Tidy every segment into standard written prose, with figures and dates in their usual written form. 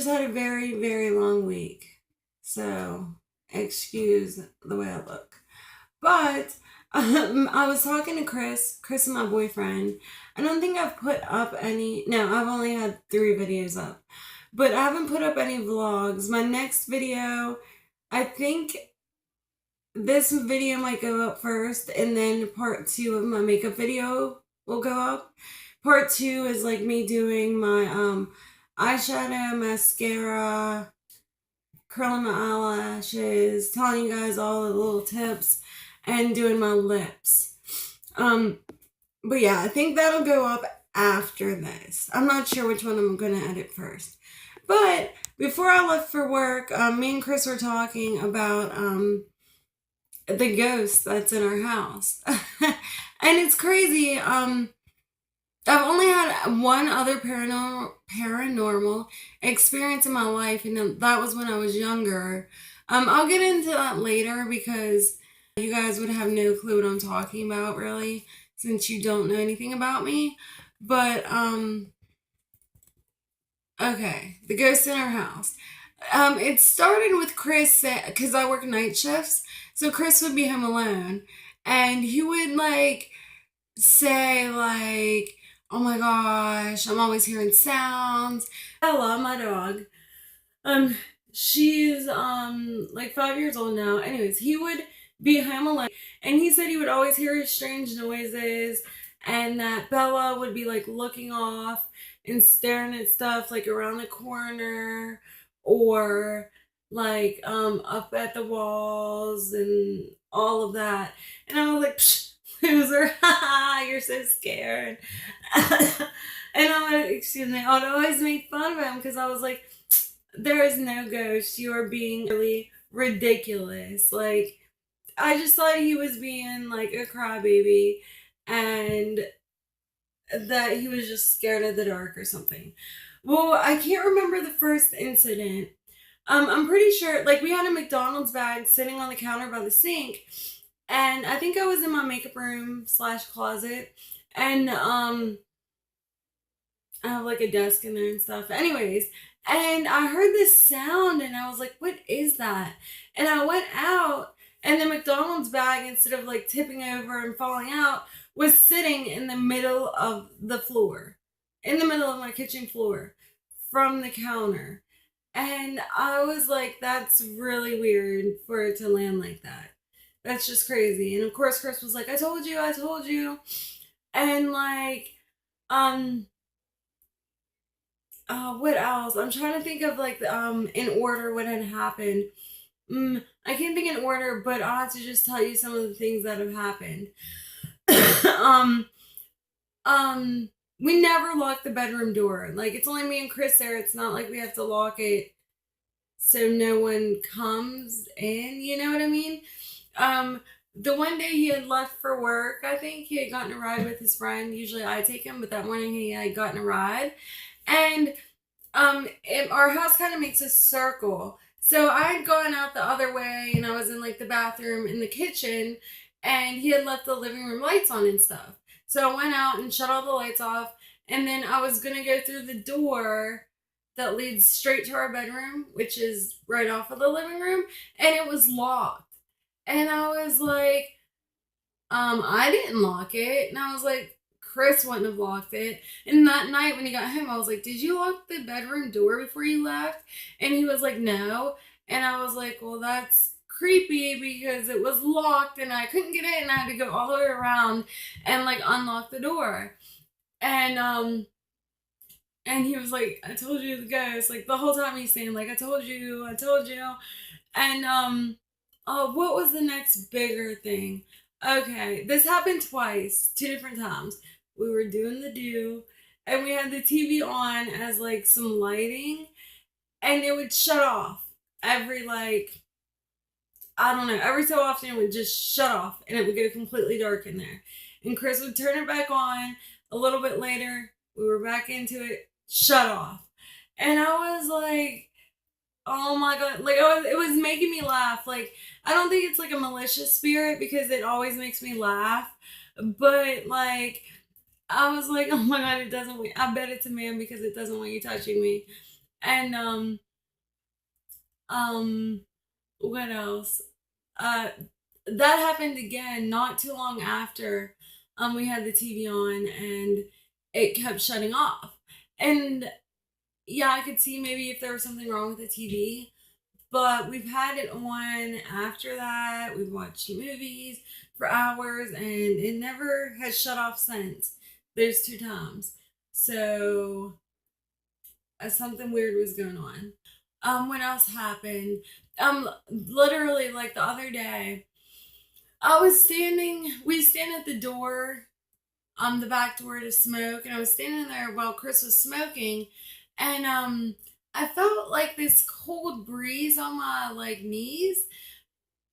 just had a very, very long week. So, excuse the way I look. But I was talking to Chris is my boyfriend. I don't think I've put up any, no, I've only had 3 videos up. But I haven't put up any vlogs. My next video, I think this video might go up first, and then part 2 of my makeup video will go up. Part 2 is like me doing my eyeshadow, mascara, curling my eyelashes, telling you guys all the little tips, and doing my lips. But yeah, I think that'll go up after this. I'm not sure which one I'm gonna edit first. But before I left for work, me and Chris were talking about the ghost that's in our house. And it's crazy. I've only had one other paranormal experience in my life, and that was when I was younger. I'll get into that later because you guys would have no clue what I'm talking about, really, since you don't know anything about me. But okay, the ghost in our house. It started with Chris because I work night shifts, so Chris would be home alone, and he would say "Oh my gosh, I'm always hearing sounds." Bella, my dog, um, she's like 5 years old now. Anyways, he would be home alone, and he said he would always hear strange noises, and that Bella would be like looking off and staring at stuff like around the corner or up at the walls and all of that. And I was like, psh, loser, you're so scared. And I would always make fun of him because I was like, there is no ghost. You are being really ridiculous. Like, I just thought he was being like a crybaby and that he was just scared of the dark or something. Well, I can't remember the first incident. I'm pretty sure, like, we had a McDonald's bag sitting on the counter by the sink, and I think I was in my makeup room slash closet, and I have like a desk in there and stuff. Anyways, and I heard this sound, and I was like, "What is that?" And I went out, and the McDonald's bag, instead of like tipping over and falling out, was sitting in the middle of the floor, in the middle of my kitchen floor, from the counter. And I was like, "That's really weird for it to land like that. That's just crazy." And of course, Chris was like, I told you." And um, what else? I'm trying to think of in order what had happened. I can't think in order, but I'll have to just tell you some of the things that have happened. um, we never lock the bedroom door. Like, it's only me and Chris there. It's not like we have to lock it so no one comes in. You know what I mean? The one day he had left for work, I think he had gotten a ride with his friend. Usually I take him, but that morning he had gotten a ride. And our house kind of makes a circle. So I had gone out the other way and I was in like the bathroom in the kitchen, and he had left the living room lights on and stuff. So I went out and shut all the lights off, and then I was going to go through the door that leads straight to our bedroom, which is right off of the living room, and it was locked. And I was like, I didn't lock it. And I was like, Chris wouldn't have locked it. And that night when he got home, I was like, did you lock the bedroom door before you left? And he was like, no. And I was like, well, that's creepy because it was locked and I couldn't get in and I had to go all the way around and like unlock the door. And and he was like, I told you the ghost. Like the whole time he's saying, like, I told you, I told you. And oh, what was the next bigger thing? Okay, this happened twice, 2 different times. We were doing the do, and we had the TV on as like some lighting, and it would shut off every I don't know, every so often it would just shut off, and it would go completely dark in there. And Chris would turn it back on. A little bit later, we were back into it, shut off, and I was like, oh my god, like it was making me laugh. Like, I don't think it's like a malicious spirit because it always makes me laugh, but I was like, oh my god, it doesn't. I bet it's a man because it doesn't want you touching me. And um what else? Uh that happened again not too long after we had the TV on, and it kept shutting off. And yeah, I could see maybe if there was something wrong with the TV, but we've had it on after that. We've watched movies for hours, and it never has shut off since those two times. So something weird was going on. What else happened? Literally, like the other day, we stand at the door, the back door to smoke, and I was standing there while Chris was smoking, and I felt like this cold breeze on my like knees,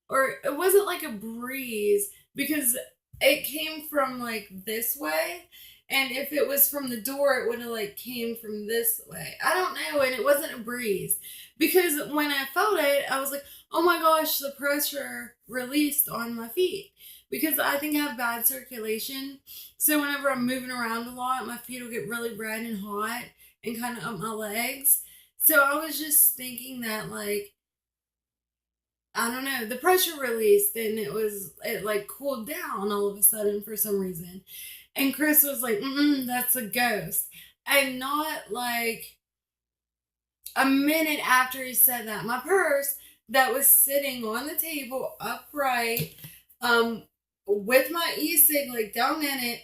or it wasn't like a breeze because it came from like this way, and if it was from the door it would have like came from this way. I don't know, and it wasn't a breeze because when I felt it I was like, oh my gosh, the pressure released on my feet, because I think I have bad circulation, so whenever I'm moving around a lot my feet will get really red and hot and kind of up my legs. So I was just thinking that, like, I don't know, the pressure released and it like cooled down all of a sudden for some reason. And Chris was like, that's a ghost. And not like a minute after he said that, my purse that was sitting on the table upright, um, with my e-cig like down in it,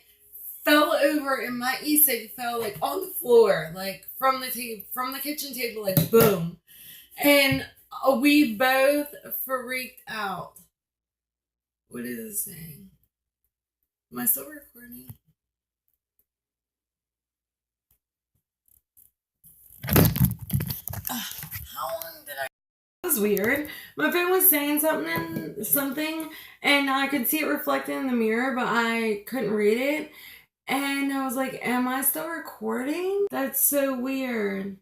fell over, and my e-cig fell like on the floor, like from the table, from the kitchen table, like boom. And we both freaked out. What is it saying? Am I still recording? How long did I? It was weird. My phone was saying something, and I could see it reflected in the mirror, but I couldn't read it. And I was like, am I still recording? That's so weird.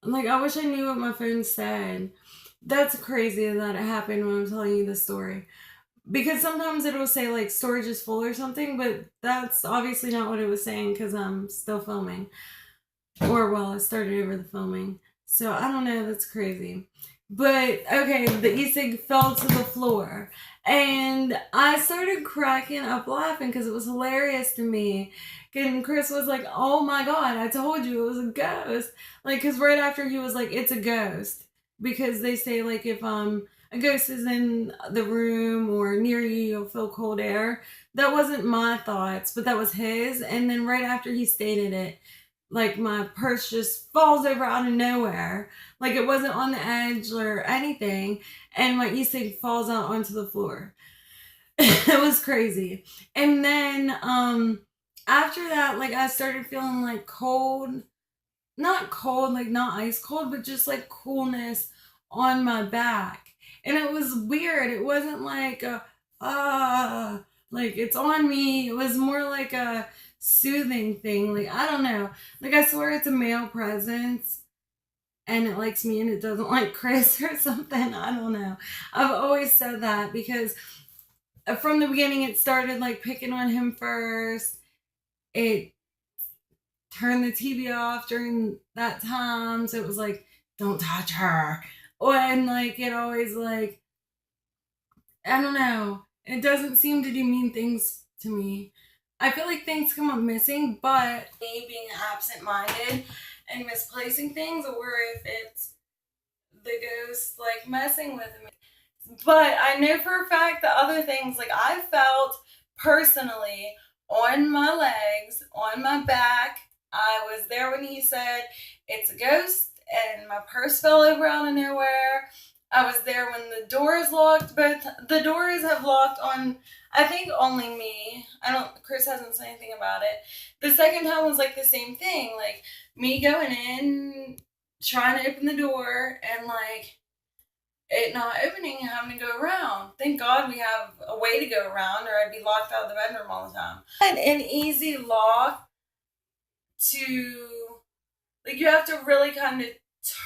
Like, I wish I knew what my phone said. That's crazy that it happened when I'm telling you the story. Because sometimes it'll say, like, storage is full or something, but that's obviously not what it was saying because I'm still filming. Or, well, I started over the filming. So, I don't know. That's crazy. But, okay, the e-cig fell to the floor. And I started cracking up laughing because it was hilarious to me. And Chris was like, oh my God, I told you it was a ghost. Like, because right after he was like, it's a ghost. Because they say, like, if a ghost is in the room or near you, you'll feel cold air. That wasn't my thoughts, but that was his. And then right after he stated it, like my purse just falls over out of nowhere. Like it wasn't on the edge or anything. And my e-cig falls out onto the floor. It was crazy. And then after that, like I started feeling like cold, not cold, like not ice cold, but just like coolness on my back. And it was weird. It wasn't like like it's on me. It was more like a soothing thing. Like, I don't know. Like, I swear it's a male presence and it likes me and it doesn't like Chris or something. I don't know. I've always said that because from the beginning it started like picking on him first. It turned the TV off during that time. So it was like, don't touch her. And like, it always like, I don't know. It doesn't seem to do mean things to me. I feel like things come up missing, but me being absent minded and misplacing things, or if it's the ghost like messing with me. But I know for a fact the other things, like I felt personally on my legs, on my back. I was there when he said it's a ghost, and my purse fell over out of nowhere. I was there when the doors locked. Both the doors have locked on, I think, only me. I don't. Chris hasn't said anything about it. The second time was like the same thing, like me going in, trying to open the door, and like it not opening and having to go around. Thank God we have a way to go around, or I'd be locked out of the bedroom all the time. And an easy lock to, like, you have to really kind of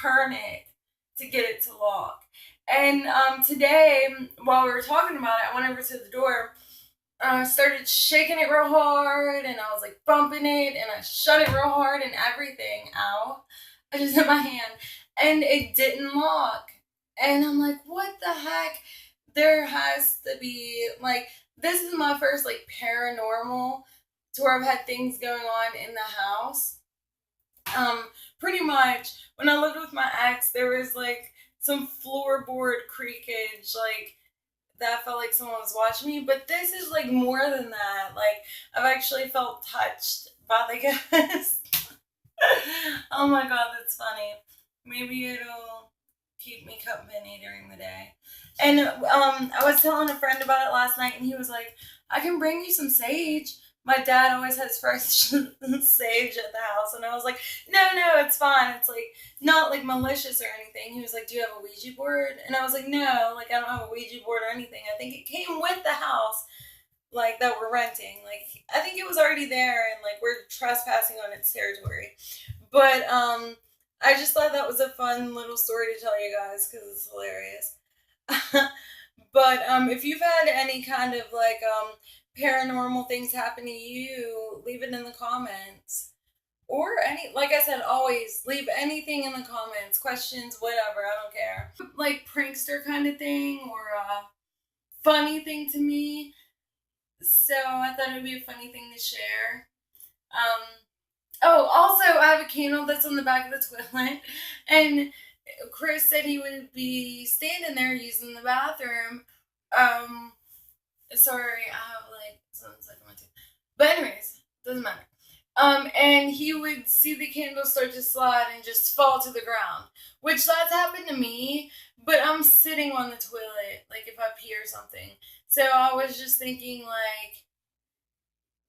turn it to get it to lock. And today, while we were talking about it, I went over to the door. I started shaking it real hard, and I was like bumping it, and I shut it real hard and everything out. I just hit my hand and it didn't lock. And I'm like, what the heck? There has to be like, this is my first like paranormal to where I've had things going on in the house. Um, Pretty much when I lived with my ex, there was like some floorboard creakage, like that felt like someone was watching me. But this is like more than that. Like I've actually felt touched by the ghost. Oh my god, that's funny. Maybe it'll keep me company during the day. And I was telling a friend about it last night, and he was like, "I can bring you some sage." My dad always has fresh sage at the house, and I was like, "No, no, it's fine. It's like not like malicious or anything." He was like, "Do you have a Ouija board?" And I was like, "No, like I don't have a Ouija board or anything. I think it came with the house." Like that we're renting. Like I think it was already there and like we're trespassing on its territory. But I just thought that was a fun little story to tell you guys because it's hilarious. But if you've had any kind of like paranormal things happen to you, leave it in the comments. Or any, like I said, always leave anything in the comments, questions, whatever, I don't care. Like prankster kind of thing or a funny thing to me. So I thought it would be a funny thing to share. Um, oh, also, I have a candle that's on the back of the toilet, and Chris said he would be standing there using the bathroom. Um, Sorry, I have like something stuck in my tooth. But anyways, doesn't matter. And he would see the candle start to slide and just fall to the ground, which that's happened to me. But I'm sitting on the toilet, like if I pee or something. So I was just thinking, like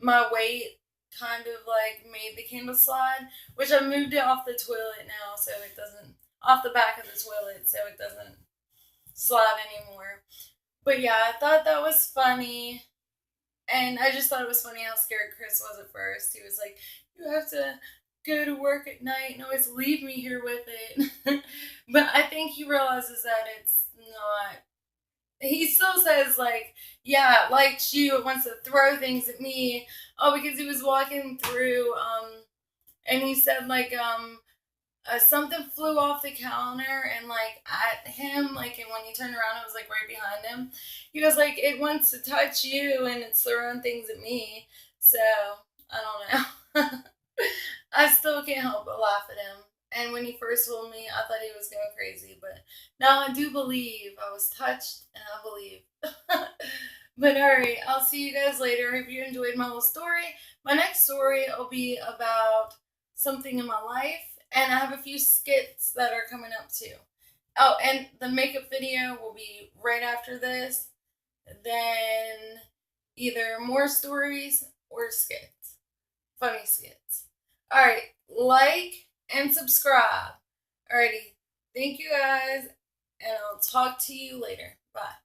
my weight kind of like made the candle slide, which I moved it off the toilet now, so it doesn't off the back of the toilet, so it doesn't slide anymore. But yeah, I thought that was funny. And I just thought it was funny how scared Chris was at first. He was like, "You have to go to work at night and always leave me here with it." But I think he realizes that it's not. He still says, like, yeah, like she wants to throw things at me. Oh, because he was walking through, and he said, like, something flew off the counter and like at him, like, and when he turned around it was like right behind him. He was like, it wants to touch you and it's throwing things at me. So I don't know. I still can't help but laugh at him. And when he first told me, I thought he was going crazy, but now I do believe. I was touched and I believe. But alright, I'll see you guys later. If you enjoyed my little story, my next story will be about something in my life, and I have a few skits that are coming up too. Oh, and the makeup video will be right after this. Then either more stories or skits. Funny skits. Alright, like and subscribe. Alrighty, thank you guys, and I'll talk to you later. Bye.